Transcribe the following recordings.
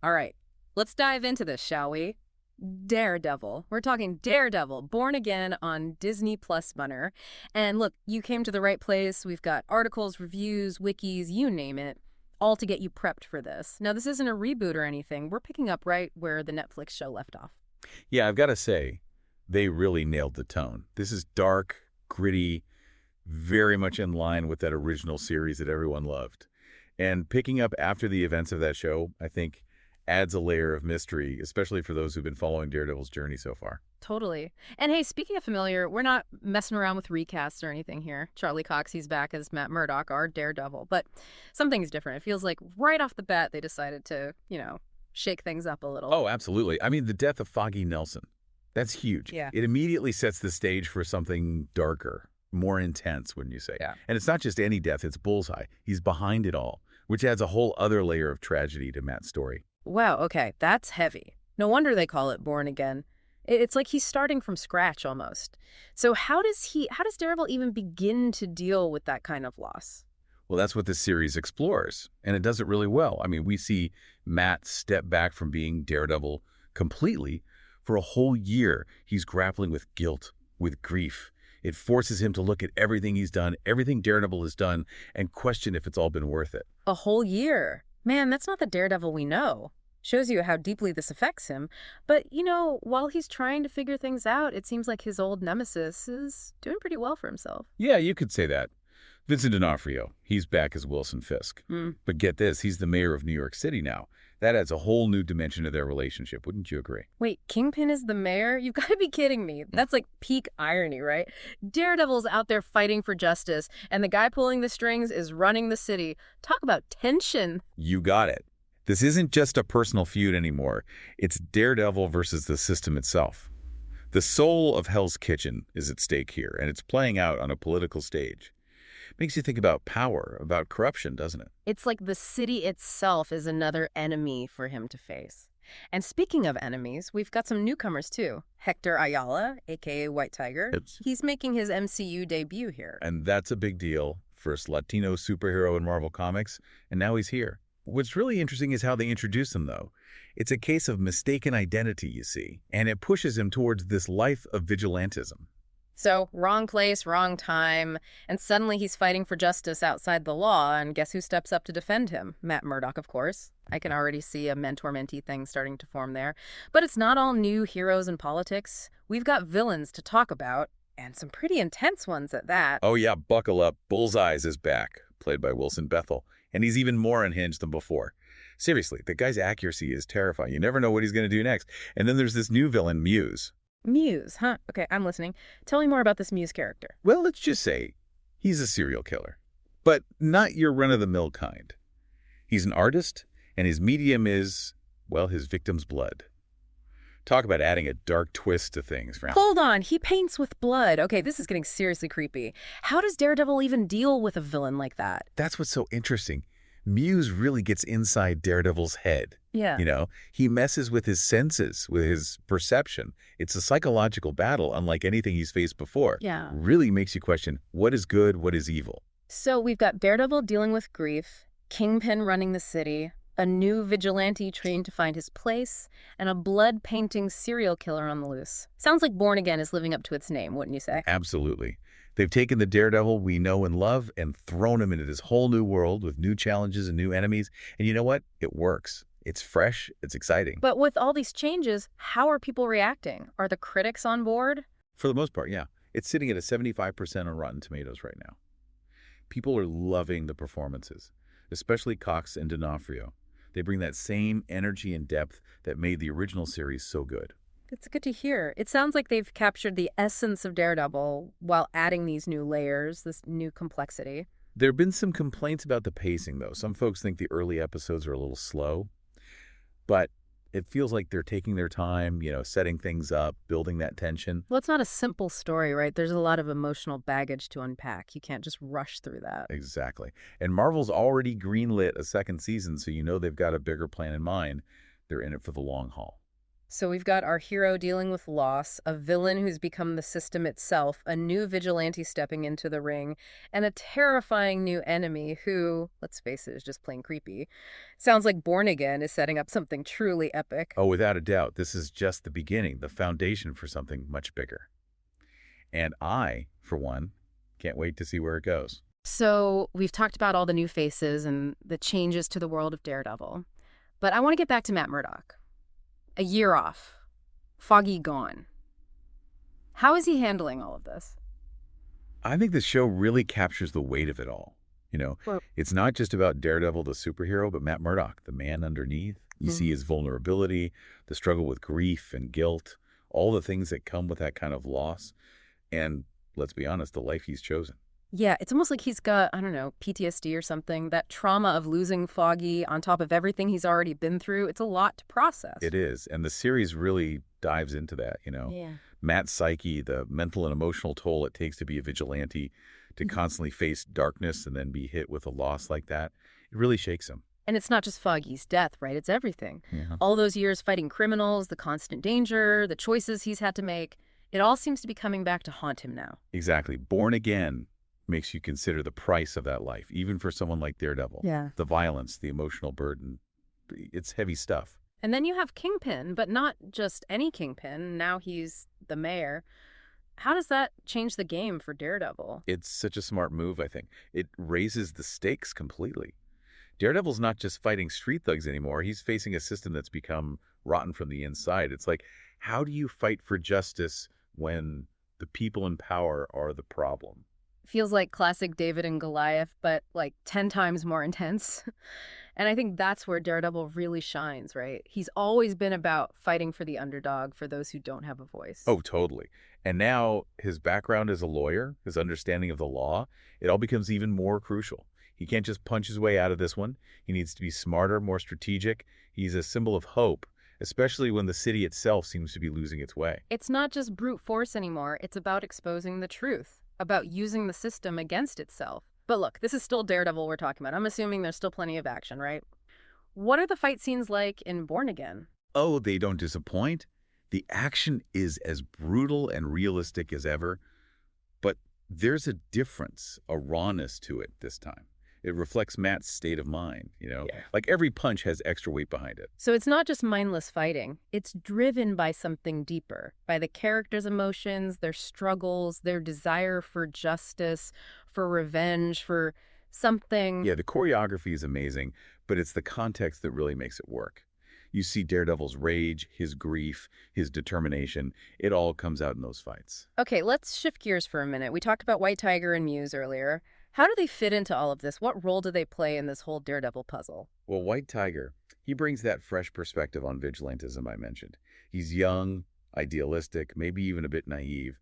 All right, let's dive into this, shall we? Daredevil. We're talking Daredevil, born again on Disney Plus Bunner. And look, you came to the right place. We've got articles, reviews, wikis, you name it, all to get you prepped for this. Now, this isn't a reboot or anything. We're picking up right where the Netflix show left off. Yeah, I've got to say, they really nailed the tone. This is dark, gritty, very much in line with that original series that everyone loved. And picking up after the events of that show, I think, adds a layer of mystery, especially for those who've been following Daredevil's journey so far. Totally. And hey, speaking of familiar, we're not messing around with recasts or anything here. Charlie Cox, he's back as Matt Murdock, our Daredevil. But something's different. It feels like right off the bat they decided to, shake things up a little. Oh, absolutely. I mean, the death of Foggy Nelson, that's huge. Yeah. It immediately sets the stage for something darker, more intense, wouldn't you say? Yeah. And it's not just any death, it's Bullseye. He's behind it all, which adds a whole other layer of tragedy to Matt's story. Wow, okay, that's heavy. No wonder they call it Born Again. It's like he's starting from scratch almost. So how does Daredevil even begin to deal with that kind of loss? Well, that's what this series explores, and it does it really well. I mean, we see Matt step back from being Daredevil completely. For a whole year, he's grappling with guilt, with grief. It forces him to look at everything he's done, everything Daredevil has done, and question if it's all been worth it. A whole year? Man, that's not the Daredevil we know. Shows you how deeply this affects him. But, while he's trying to figure things out, it seems like his old nemesis is doing pretty well for himself. Yeah, you could say that. Vincent D'Onofrio, he's back as Wilson Fisk. But get this, he's the mayor of New York City now. That adds a whole new dimension to their relationship, wouldn't you agree? Wait, Kingpin is the mayor? You've got to be kidding me. That's like peak irony, right? Daredevil's out there fighting for justice, and the guy pulling the strings is running the city. Talk about tension. You got it. This isn't just a personal feud anymore. It's Daredevil versus the system itself. The soul of Hell's Kitchen is at stake here, and it's playing out on a political stage. Makes you think about power, about corruption, doesn't it? It's like the city itself is another enemy for him to face. And speaking of enemies, we've got some newcomers too. Hector Ayala, a.k.a. White Tiger. He's making his MCU debut here. And that's a big deal. First Latino superhero in Marvel Comics, and now he's here. What's really interesting is how they introduce him, though. It's a case of mistaken identity, you see, and it pushes him towards this life of vigilantism. So, wrong place, wrong time, and suddenly he's fighting for justice outside the law, and guess who steps up to defend him? Matt Murdock, of course. I can already see a mentor-mentee thing starting to form there. But it's not all new heroes in politics. We've got villains to talk about, and some pretty intense ones at that. Oh yeah, buckle up. Bullseyes is back, played by Wilson Bethel, and he's even more unhinged than before. Seriously, the guy's accuracy is terrifying. You never know what he's going to do next. And then there's this new villain, Muse. Muse, huh? Okay, I'm listening. Tell me more about this Muse character. Well, let's just say he's a serial killer, but not your run-of-the-mill kind. He's an artist, and his medium is, well, his victim's blood. Talk about adding a dark twist to things, Fran. Hold on, he paints with blood. Okay, this is getting seriously creepy. How does Daredevil even deal with a villain like that? That's what's so interesting. Muse really gets inside Daredevil's head. Yeah. He messes with his senses, with his perception. It's a psychological battle unlike anything he's faced before. Yeah. Really makes you question what is good, what is evil. So we've got Daredevil dealing with grief, Kingpin running the city, a new vigilante trained to find his place, and a blood-painting serial killer on the loose. Sounds like Born Again is living up to its name, wouldn't you say? Absolutely. They've taken the Daredevil we know and love and thrown him into this whole new world with new challenges and new enemies. And you know what? It works. It's fresh. It's exciting. But with all these changes, how are people reacting? Are the critics on board? For the most part, yeah. It's sitting at a 75% on Rotten Tomatoes right now. People are loving the performances, especially Cox and D'Onofrio. They bring that same energy and depth that made the original series so good. It's good to hear. It sounds like they've captured the essence of Daredevil while adding these new layers, this new complexity. There have been some complaints about the pacing, though. Some folks think the early episodes are a little slow, but it feels like they're taking their time, setting things up, building that tension. Well, it's not a simple story, right? There's a lot of emotional baggage to unpack. You can't just rush through that. Exactly. And Marvel's already greenlit a second season, so they've got a bigger plan in mind. They're in it for the long haul. So we've got our hero dealing with loss, a villain who's become the system itself, a new vigilante stepping into the ring, and a terrifying new enemy who, let's face it, is just plain creepy. Sounds like Born Again is setting up something truly epic. Oh, without a doubt, this is just the beginning, the foundation for something much bigger. And I, for one, can't wait to see where it goes. So we've talked about all the new faces and the changes to the world of Daredevil. But I want to get back to Matt Murdock. A year off. Foggy gone. How is he handling all of this? I think the show really captures the weight of it all. Well, It's not just about Daredevil, the superhero, but Matt Murdock, the man underneath. You see his vulnerability, the struggle with grief and guilt, all the things that come with that kind of loss. And let's be honest, the life he's chosen. yeah, it's almost like he's got, I don't know, PTSD or something. That trauma of losing Foggy on top of everything he's already been through. It's a lot to process. It is. And the series really dives into that. Yeah. Matt's psyche, the mental and emotional toll it takes to be a vigilante, to constantly face darkness and then be hit with a loss like that. It really shakes him. And it's not just Foggy's death, right? It's everything. Yeah. All those years fighting criminals, the constant danger, the choices he's had to make. It all seems to be coming back to haunt him now. Exactly. Born Again makes you consider the price of that life, even for someone like Daredevil. Yeah. The violence, the emotional burden. It's heavy stuff. And then you have Kingpin, but not just any Kingpin. Now he's the mayor. How does that change the game for Daredevil? It's such a smart move, I think. It raises the stakes completely. Daredevil's not just fighting street thugs anymore. He's facing a system that's become rotten from the inside. It's like, how do you fight for justice when the people in power are the problem? Feels like classic David and Goliath, but like 10 times more intense. And I think that's where Daredevil really shines, right? He's always been about fighting for the underdog, for those who don't have a voice. Oh, totally. And now his background as a lawyer, his understanding of the law, it all becomes even more crucial. He can't just punch his way out of this one. He needs to be smarter, more strategic. He's a symbol of hope, especially when the city itself seems to be losing its way. It's not just brute force anymore. It's about exposing the truth, about using the system against itself. But look, this is still Daredevil we're talking about. I'm assuming there's still plenty of action, right? What are the fight scenes like in Born Again? Oh, they don't disappoint. The action is as brutal and realistic as ever, but there's a difference, a rawness to it this time. It reflects Matt's state of mind. Yeah. Like every punch has extra weight behind it. So it's not just mindless fighting. It's driven by something deeper, by the characters' emotions, their struggles, their desire for justice, for revenge, for something. Yeah, the choreography is amazing, but it's the context that really makes it work. You see Daredevil's rage, his grief, his determination. It all comes out in those fights. Okay, let's shift gears for a minute. We talked about White Tiger and Muse earlier. How do they fit into all of this? What role do they play in this whole Daredevil puzzle? Well, White Tiger, he brings that fresh perspective on vigilantism I mentioned. He's young, idealistic, maybe even a bit naive.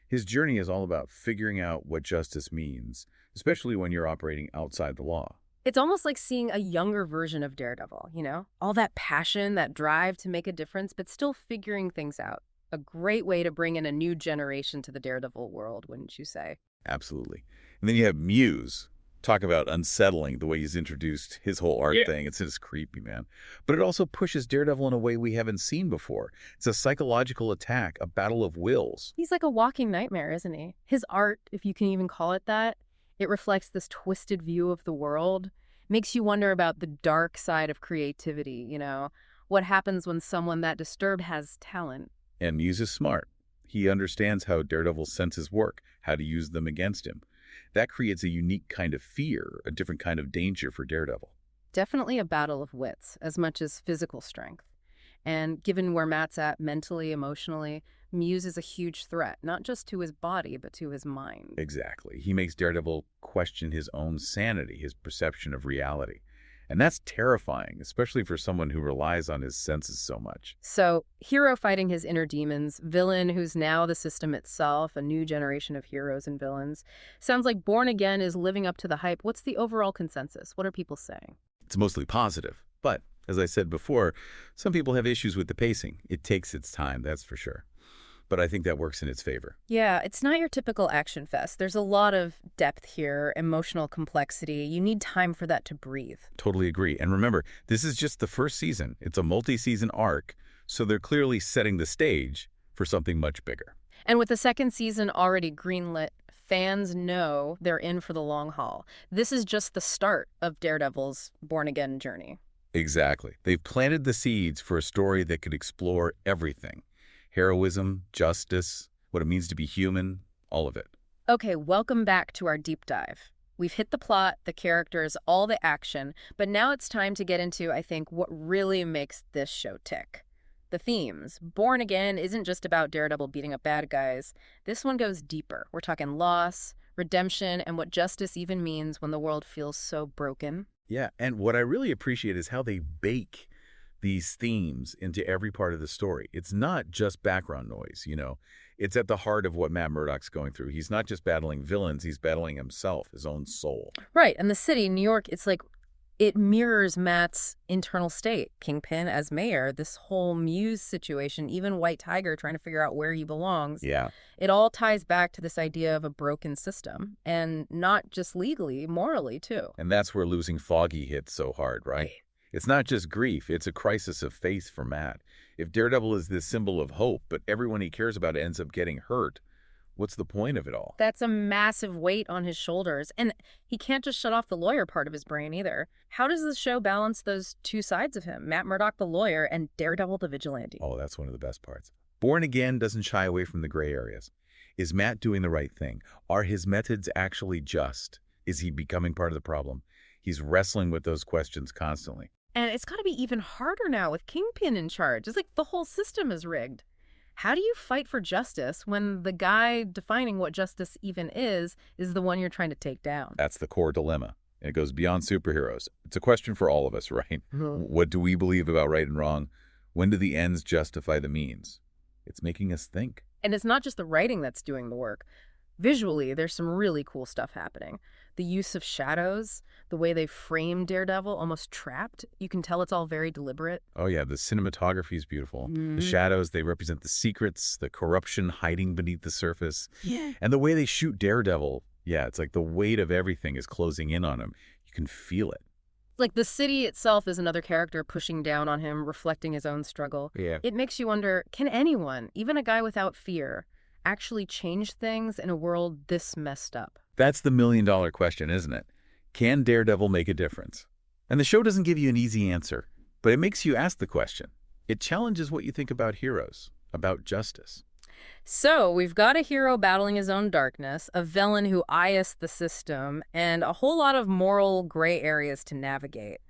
His journey is all about figuring out what justice means, especially when you're operating outside the law. It's almost like seeing a younger version of Daredevil, you know? All that passion, that drive to make a difference, but still figuring things out. A great way to bring in a new generation to the Daredevil world, wouldn't you say? Absolutely. And then you have Muse. Talk about unsettling, the way he's introduced his whole art thing. It's just creepy, man. But it also pushes Daredevil in a way we haven't seen before. It's a psychological attack, a battle of wills. He's like a walking nightmare, isn't he? His art, if you can even call it that, it reflects this twisted view of the world. Makes you wonder about the dark side of creativity, you know? What happens when someone that disturbed has talent? And Muse is smart. He understands how Daredevil's senses work, how to use them against him. That creates a unique kind of fear, a different kind of danger for Daredevil. Definitely a battle of wits, as much as physical strength. And given where Matt's at mentally, emotionally, Muse is a huge threat, not just to his body, but to his mind. Exactly. He makes Daredevil question his own sanity, his perception of reality. And that's terrifying, especially for someone who relies on his senses so much. So, hero fighting his inner demons, villain who's now the system itself, a new generation of heroes and villains. Sounds like Born Again is living up to the hype. What's the overall consensus? What are people saying? It's mostly positive. But, as I said before, some people have issues with the pacing. It takes its time, that's for sure. But I think that works in its favor. Yeah, it's not your typical action fest. There's a lot of depth here, emotional complexity. You need time for that to breathe. Totally agree. And remember, this is just the first season. It's a multi-season arc, So they're clearly setting the stage for something much bigger. And with the second season already greenlit, fans know they're in for the long haul. This is just the start of Daredevil's born-again journey. Exactly. They've planted the seeds for a story that could explore everything. Heroism, justice, what it means to be human, all of it. Okay, welcome back to our deep dive. We've hit the plot, the characters, all the action, but now it's time to get into, I think, what really makes this show tick. The themes. Born Again isn't just about Daredevil beating up bad guys. This one goes deeper. We're talking loss, redemption, and what justice even means when the world feels so broken. Yeah, and what I really appreciate is how they bake these themes into every part of the story. It's not just background noise, It's at the heart of what Matt Murdock's going through. He's not just battling villains, he's battling himself, his own soul. Right, and the city, New York, it's like it mirrors Matt's internal state. Kingpin as mayor, this whole Muse situation, even White Tiger trying to figure out where he belongs. Yeah. It all ties back to this idea of a broken system, and not just legally, morally, too. And that's where losing Foggy hits so hard, right? It's not just grief, it's a crisis of faith for Matt. If Daredevil is this symbol of hope, but everyone he cares about ends up getting hurt, what's the point of it all? That's a massive weight on his shoulders, and he can't just shut off the lawyer part of his brain either. How does the show balance those two sides of him, Matt Murdock the lawyer and Daredevil the vigilante? Oh, that's one of the best parts. Born Again doesn't shy away from the gray areas. Is Matt doing the right thing? Are his methods actually just? Is he becoming part of the problem? He's wrestling with those questions constantly. And it's got to be even harder now with Kingpin in charge. It's like the whole system is rigged. How do you fight for justice when the guy defining what justice even is the one you're trying to take down? That's the core dilemma. And it goes beyond superheroes. It's a question for all of us, right? What do we believe about right and wrong? When do the ends justify the means? It's making us think. And it's not just the writing that's doing the work. Visually, there's some really cool stuff happening. The use of shadows, the way they frame Daredevil, almost trapped. You can tell it's all very deliberate. Oh, yeah, the cinematography is beautiful. The shadows, they represent the secrets, the corruption hiding beneath the surface. Yeah. And the way they shoot Daredevil, yeah, it's like the weight of everything is closing in on him. You can feel it. Like the city itself is another character pushing down on him, reflecting his own struggle. Yeah. It makes you wonder, can anyone, even a guy without fear, actually change things in a world this messed up? That's the million-dollar question, isn't it? Can Daredevil make a difference? And the show doesn't give you an easy answer, but it makes you ask the question. It challenges what you think about heroes, about justice. So we've got a hero battling his own darkness, a villain who eyes the system, and a whole lot of moral gray areas to navigate.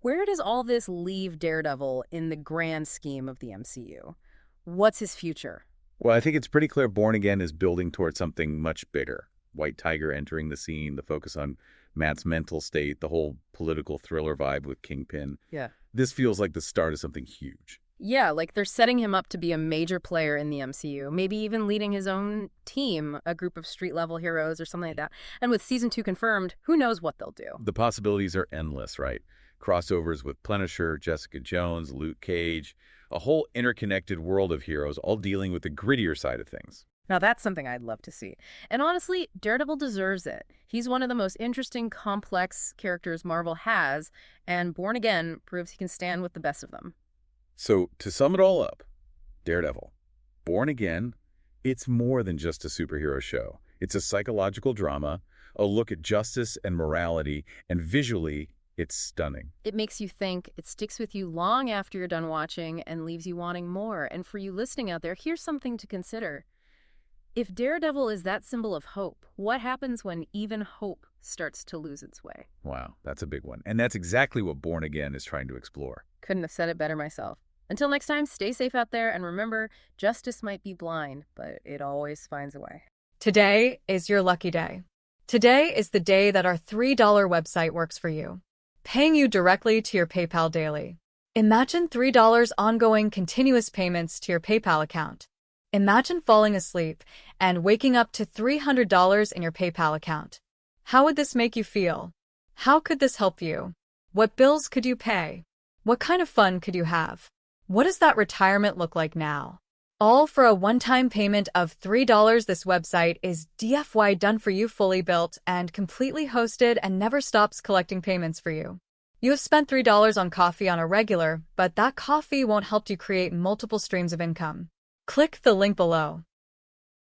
Where does all this leave Daredevil in the grand scheme of the MCU? What's his future? Well, I think it's pretty clear Born Again is building towards something much bigger. White Tiger entering the scene, the focus on Matt's mental state, the whole political thriller vibe with Kingpin. Yeah. This feels like the start of something huge. Yeah, like they're setting him up to be a major player in the MCU, maybe even leading his own team, a group of street-level heroes or something like that. And with season 2 confirmed, who knows what they'll do? The possibilities are endless, right? Crossovers with Punisher, Jessica Jones, Luke Cage, a whole interconnected world of heroes, all dealing with the grittier side of things. Now that's something I'd love to see. And honestly, Daredevil deserves it. He's one of the most interesting, complex characters Marvel has, and Born Again proves he can stand with the best of them. So, to sum it all up, Daredevil, Born Again, it's more than just a superhero show. It's a psychological drama, a look at justice and morality, and visually, it's stunning. It makes you think, it sticks with you long after you're done watching, and leaves you wanting more. And for you listening out there, here's something to consider. If Daredevil is that symbol of hope, what happens when even hope starts to lose its way? Wow, that's a big one. And that's exactly what Born Again is trying to explore. Couldn't have said it better myself. Until next time, stay safe out there, and remember, justice might be blind, but it always finds a way. Today is your lucky day. Today is the day that our $3 website works for you, paying you directly to your PayPal daily. Imagine $3 ongoing continuous payments to your PayPal account. Imagine falling asleep and waking up to $300 in your PayPal account. How would this make you feel? How could this help you? What bills could you pay? What kind of fun could you have? What does that retirement look like now? All for a one-time payment of $3. This website is DFY done for you, fully built and completely hosted, and never stops collecting payments for you. You have spent $3 on coffee on a regular, but that coffee won't help you create multiple streams of income. Click the link below.